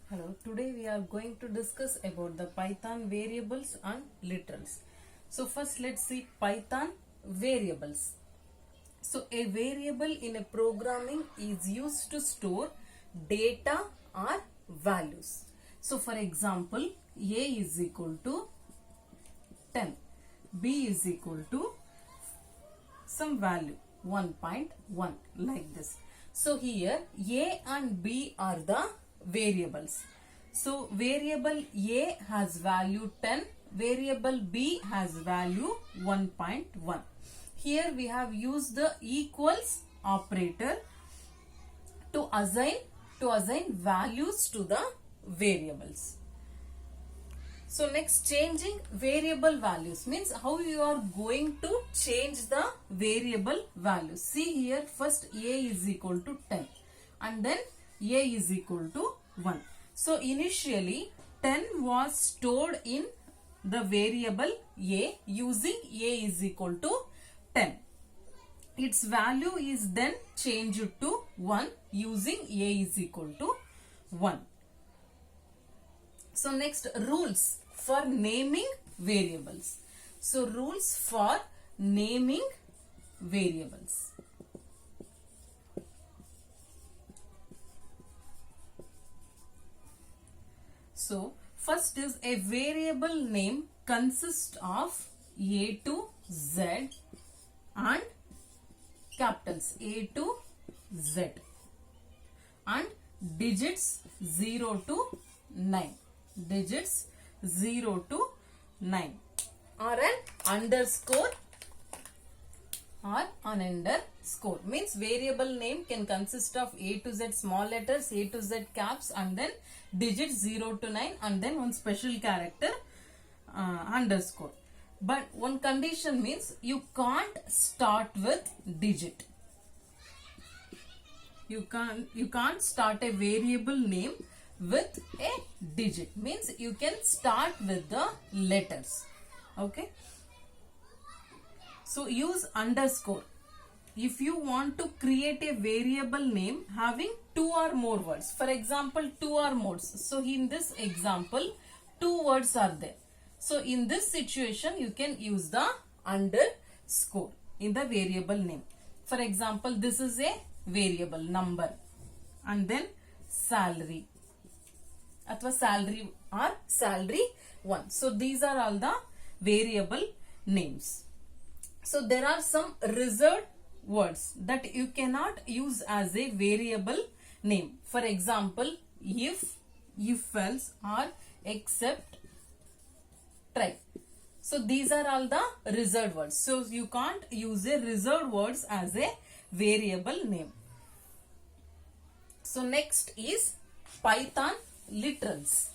Hello, today we are going to discuss about the Python variables and literals. So first let's see Python variables. So a variable in a programming is used to store data or values. So for example, A is equal to 10, B is equal to some value 1.1 like this. So here A and B are the variables. So variable A has value 10, variable B has value 1.1. Here we have used the equals operator to assign values to the variables. So next, changing variable values means how you are going to change the variable values. See here, first A is equal to 10 and then A is equal to 1. So initially 10 was stored in the variable A using A is equal to 10. Its value is then changed to 1 using A is equal to 1. So next, rules for naming variables. So rules for naming variables. So first is a variable name consists of A to Z and capitals A to Z and digits 0 to 9. Digits 0 to 9 or an underscore means variable name can consist of A to Z small letters, A to Z caps and then digits 0 to 9 and then one special character underscore. But one condition means you can't start with digit. You can't start a variable name with a digit, means you can start with the letters. Okay, so use underscore if you want to create a variable name having two or more words. For example, two or more. So in this example 2 words are there. So in this situation you can use the underscore in the variable name. For example, this is a variable number and then salary athwa salary or salary 1. So these are all the variable names. So there are some reserved words that you cannot use as a variable name. For example, if else or except, try. So these are all the reserved words. So you can't use a reserved words as a variable name. So next is Python literals.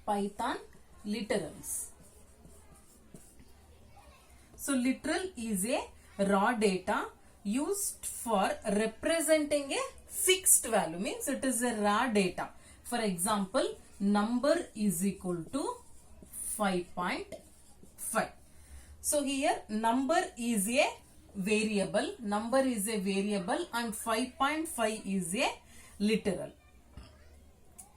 Python literals. So literal is a raw data used for representing a fixed value, means it is a raw data. For example, number is equal to 5.5. So here number is a variable, and 5.5 is a literal.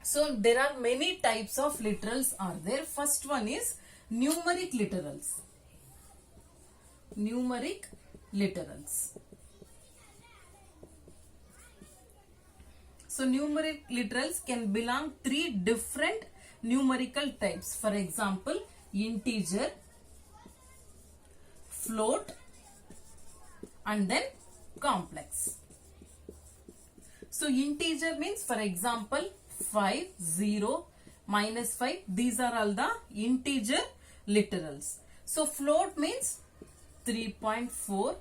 So there are many types of literals are there. First one is numeric literals. Numeric literals. So numeric literals can belong 3 different numerical types. For example, integer, float and then complex. So integer means, for example, 5, 0, -5. These are all the integer literals. So float means 3.4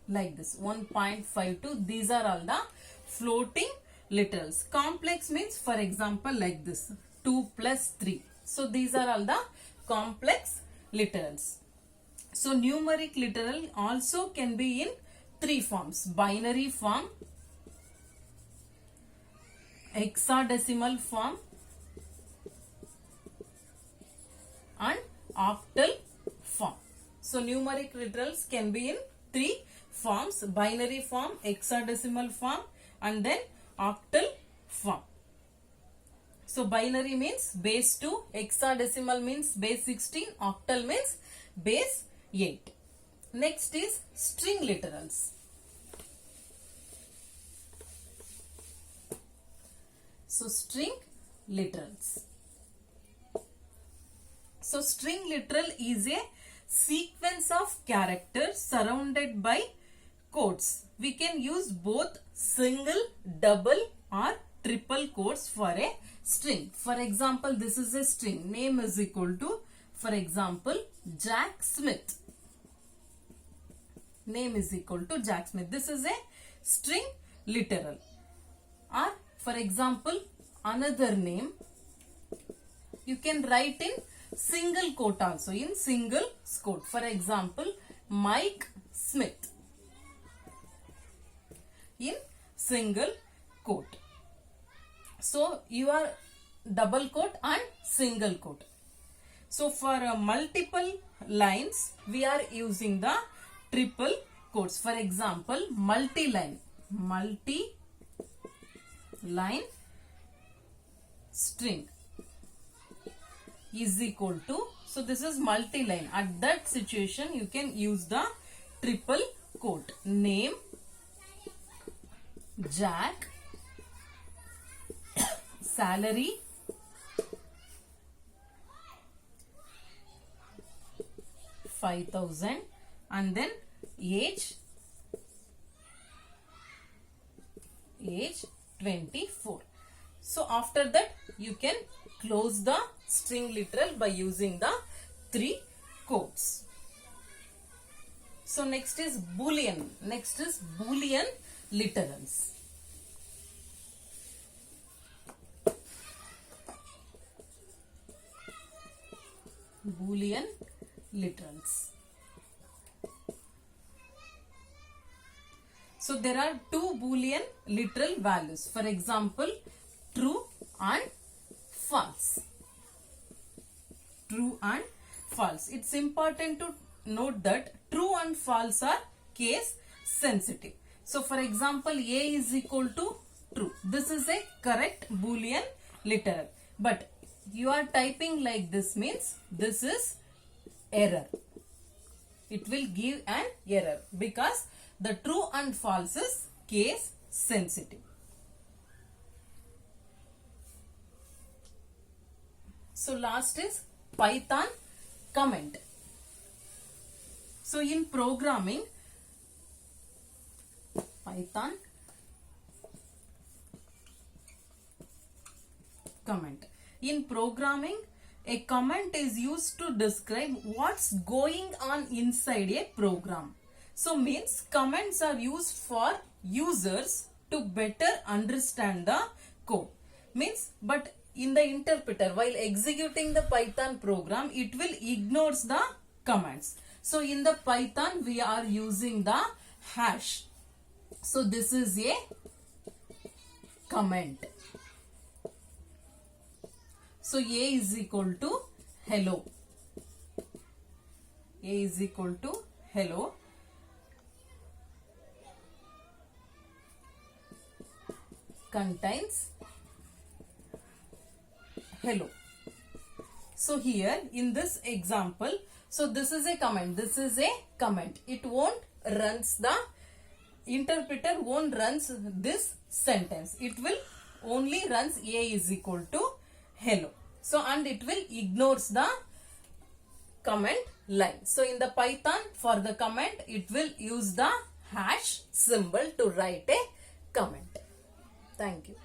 like this, 1.52. These are all the floating literals. Complex means, for example, like this, 2 plus 3. So these are all the complex literals. So numeric literal also can be in 3 forms: binary form, hexadecimal form and octal form. So numeric literals can be in 3 forms: binary form, hexadecimal form, and then octal form. So binary means base 2, hexadecimal means base 16, octal means base 8. Next is string literals. So string literals. So string literal is a sequence of characters surrounded by quotes. We can use both single, double or triple quotes for a string. For example, this is a string. Name is equal to, for example, Jack Smith. Name is equal to Jack Smith. This is a string literal. Or for example, another name you can write in single quote also, in single quote. For example, Mike Smith, in single quote. So you are double quote and single quote. So for multiple lines we are using the triple quotes. For example, multi-line string is equal to, so this is multi-line. At that situation you can use the triple quote. Name Jack, salary $5,000, and then age 24. So after that you can close the string literal by using the 3 quotes. So next is Boolean. Next is Boolean literals. Boolean literals. So there are 2 Boolean literal values. For example, true and false. True and false. It's important to note that true and false are case sensitive. So for example, A is equal to true. This is a correct Boolean literal. But you are typing like this means this is error. It will give an error because the true and false is case sensitive. So last is Python comment. So in programming, Python comment. In programming, a comment is used to describe what's going on inside a program. So means comments are used for users to better understand the code. Means, but in the interpreter, while executing the Python program, it will ignore the commands. So in the Python, we are using the hash. So this is a comment. So A is equal to hello. A is equal to hello. Contains hello. So here in this example, so this is a comment. This is a comment. It won't runs the interpreter won't runs this sentence. It will only runs A is equal to hello. So and it will ignores the comment line. So in the Python, for the comment, it will use the hash symbol to write a comment. Thank you.